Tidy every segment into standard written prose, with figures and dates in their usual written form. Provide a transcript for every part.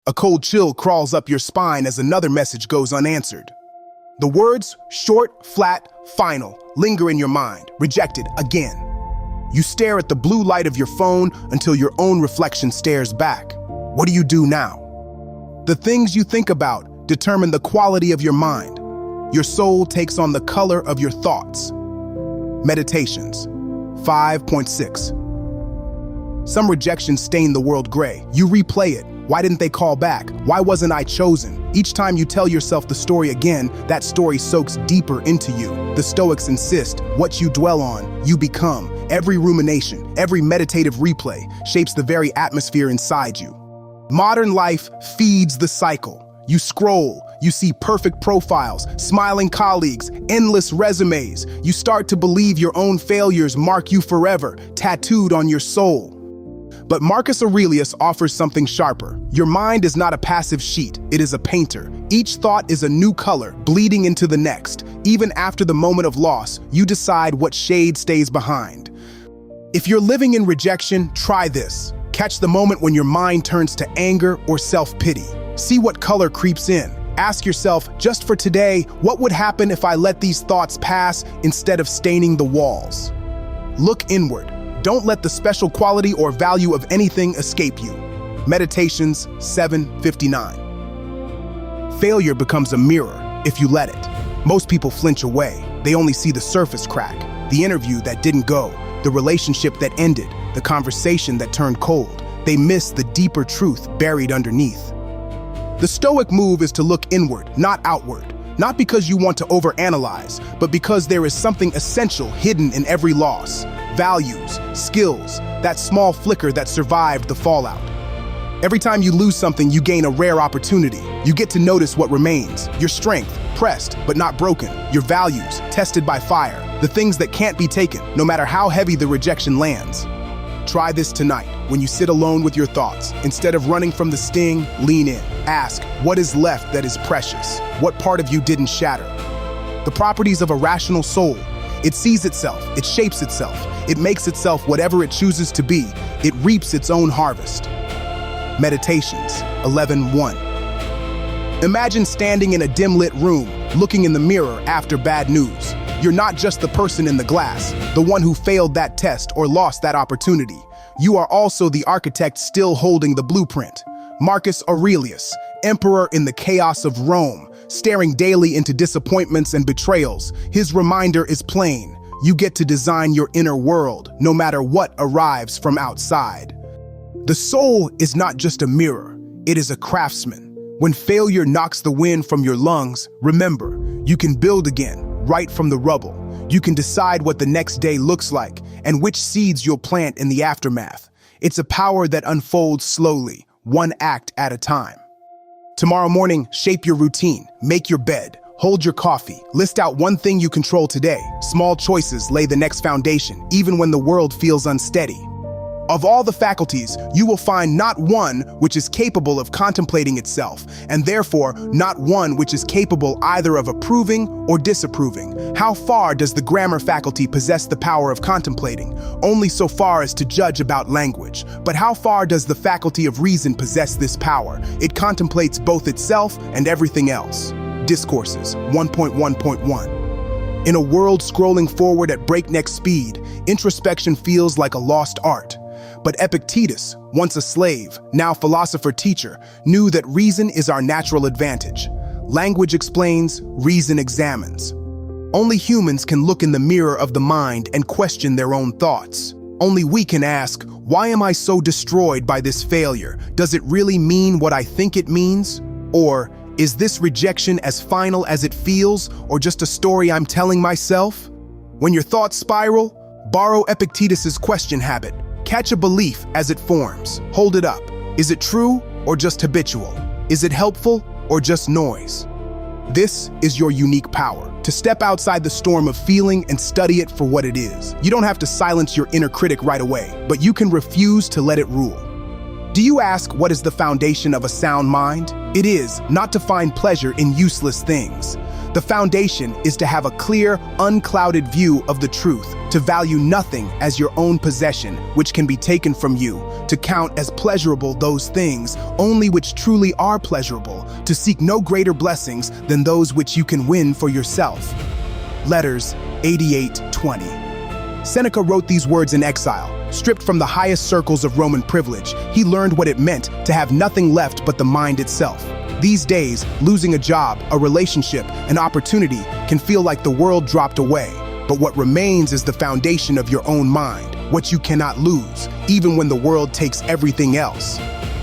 A cold chill crawls up your spine as another message goes unanswered. The words, short, flat, final, linger in your mind, rejected again. You stare at the blue light of your phone until your own reflection stares back. What do you do now? The things you think about determine the quality of your mind. Your soul takes on the color of your thoughts. Meditations 5.6. Some rejections stain the world gray. You replay it. Why didn't they call back? Why wasn't I chosen? Each time you tell yourself the story again, that story soaks deeper into you. The Stoics insist, what you dwell on, you become. Every rumination, every meditative replay shapes the very atmosphere inside you. Modern life feeds the cycle. You scroll, you see perfect profiles, smiling colleagues, endless resumes. You start to believe your own failures mark you forever, tattooed on your soul. But Marcus Aurelius offers something sharper. Your mind is not a passive sheet, it is a painter. Each thought is a new color, bleeding into the next. Even after the moment of loss, you decide what shade stays behind. If you're living in rejection, try this. Catch the moment when your mind turns to anger or self-pity. See what color creeps in. Ask yourself, just for today, what would happen if I let these thoughts pass instead of staining the walls? Look inward. Don't let the special quality or value of anything escape you. Meditations 7:59. Failure becomes a mirror if you let it. Most people flinch away. They only see the surface crack, the interview that didn't go, the relationship that ended, the conversation that turned cold. They miss the deeper truth buried underneath. The Stoic move is to look inward, not outward. Not because you want to overanalyze, but because there is something essential hidden in every loss. Values, skills, that small flicker that survived the fallout. Every time you lose something, you gain a rare opportunity. You get to notice what remains. Your strength, pressed but not broken. Your values, tested by fire. The things that can't be taken, no matter how heavy the rejection lands. Try this tonight, when you sit alone with your thoughts. Instead of running from the sting, lean in. Ask, what is left that is precious? What part of you didn't shatter? The properties of a rational soul. It sees itself, it shapes itself, it makes itself whatever it chooses to be. It reaps its own harvest. Meditations 11:1. Imagine standing in a dim-lit room, looking in the mirror after bad news. You're not just the person in the glass, the one who failed that test or lost that opportunity. You are also the architect still holding the blueprint. Marcus Aurelius, emperor in the chaos of Rome, staring daily into disappointments and betrayals. His reminder is plain. You get to design your inner world, no matter what arrives from outside. The soul is not just a mirror, it is a craftsman. When failure knocks the wind from your lungs, remember, you can build again, right from the rubble. You can decide what the next day looks like and which seeds you'll plant in the aftermath. It's a power that unfolds slowly, one act at a time. Tomorrow morning, shape your routine, make your bed, hold your coffee, list out one thing you control today. Small choices lay the next foundation, even when the world feels unsteady. Of all the faculties, you will find not one which is capable of contemplating itself, and therefore not one which is capable either of approving or disapproving. How far does the grammar faculty possess the power of contemplating? Only so far as to judge about language. But how far does the faculty of reason possess this power? It contemplates both itself and everything else. Discourses 1.1.1. In a world scrolling forward at breakneck speed, introspection feels like a lost art. But Epictetus, once a slave, now philosopher-teacher, knew that reason is our natural advantage. Language explains, reason examines. Only humans can look in the mirror of the mind and question their own thoughts. Only we can ask, why am I so destroyed by this failure? Does it really mean what I think it means? Or, is this rejection as final as it feels, or just a story I'm telling myself? When your thoughts spiral, borrow Epictetus's question habit. Catch a belief as it forms. Hold it up. Is it true or just habitual? Is it helpful or just noise? This is your unique power, to step outside the storm of feeling and study it for what it is. You don't have to silence your inner critic right away, but you can refuse to let it rule. Do you ask what is the foundation of a sound mind? It is not to find pleasure in useless things. The The foundation is to have a clear, unclouded view of the truth, to value nothing as your own possession which can be taken from you, to count as pleasurable those things only which truly are pleasurable, to seek no greater blessings than those which you can win for yourself. Letters 88:20. Seneca wrote these words in exile. Stripped from the highest circles of Roman privilege, he learned what it meant to have nothing left but the mind itself. These days, losing a job, a relationship, an opportunity can feel like the world dropped away. But what remains is the foundation of your own mind, what you cannot lose, even when the world takes everything else.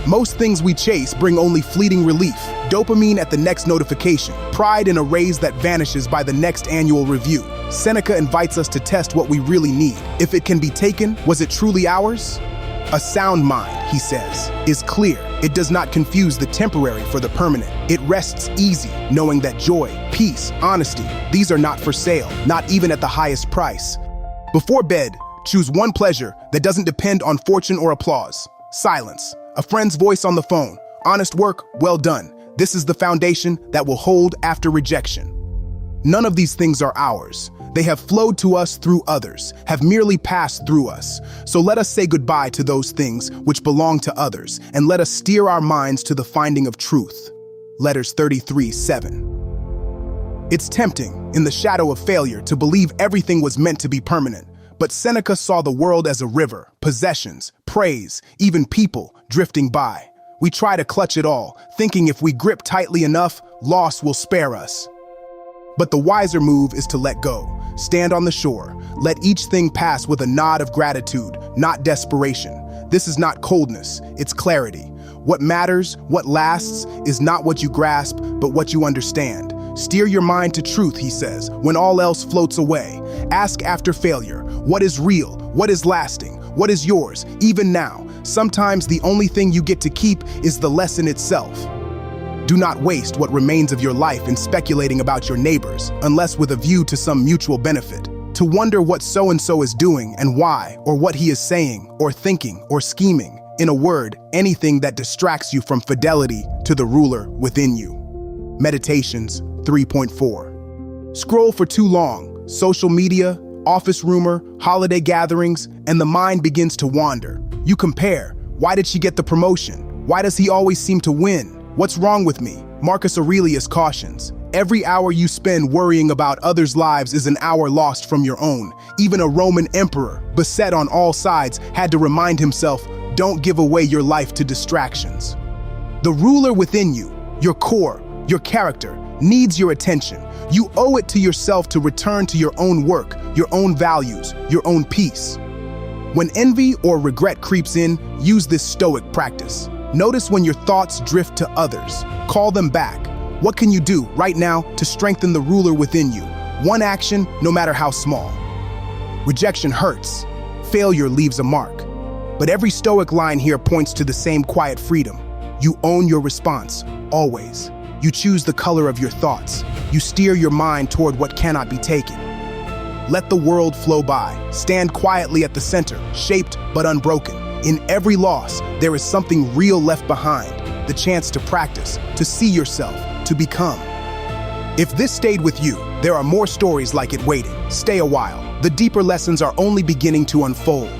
Most things we chase bring only fleeting relief, dopamine at the next notification, pride in a raise that vanishes by the next annual review. Seneca invites us to test what we really need. If it can be taken, was it truly ours? A sound mind, he says, is clear. It does not confuse the temporary for the permanent. It rests easy, knowing that joy, peace, honesty, these are not for sale, not even at the highest price. Before bed, choose one pleasure that doesn't depend on fortune or applause. Silence, a friend's voice on the phone, honest work, well done. This is the foundation that will hold after rejection. None of these things are ours. They have flowed to us through others, have merely passed through us. So let us say goodbye to those things which belong to others, and let us steer our minds to the finding of truth. Letters 33:7. It's tempting, in the shadow of failure, to believe everything was meant to be permanent. But Seneca saw the world as a river, possessions, praise, even people drifting by. We try to clutch it all, thinking if we grip tightly enough, loss will spare us. But the wiser move is to let go. Stand on the shore. Let each thing pass with a nod of gratitude, not desperation. This is not coldness, it's clarity. What matters, what lasts, is not what you grasp, but what you understand. Steer your mind to truth, he says, when all else floats away. Ask after failure, what is real, what is lasting, what is yours, even now. Sometimes the only thing you get to keep is the lesson itself. Do not waste what remains of your life in speculating about your neighbors, unless with a view to some mutual benefit. To wonder what so-and-so is doing and why, or what he is saying, or thinking, or scheming. In a word, anything that distracts you from fidelity to the ruler within you. Meditations 3.4. Scroll for too long. Social media, office rumor, holiday gatherings, and the mind begins to wander. You compare. Why did she get the promotion? Why does he always seem to win? What's wrong with me? Marcus Aurelius cautions. Every hour you spend worrying about others' lives is an hour lost from your own. Even a Roman emperor, beset on all sides, had to remind himself, don't give away your life to distractions. The ruler within you, your core, your character, needs your attention. You owe it to yourself to return to your own work, your own values, your own peace. When envy or regret creeps in, use this Stoic practice. Notice when your thoughts drift to others. Call them back. What can you do right now to strengthen the ruler within you? One action, no matter how small. Rejection hurts. Failure leaves a mark. But every Stoic line here points to the same quiet freedom. You own your response, always. You choose the color of your thoughts. You steer your mind toward what cannot be taken. Let the world flow by. Stand quietly at the center, shaped but unbroken. In every loss, there is something real left behind, the chance to practice, to see yourself, to become. If this stayed with you, there are more stories like it waiting. Stay a while. The deeper lessons are only beginning to unfold.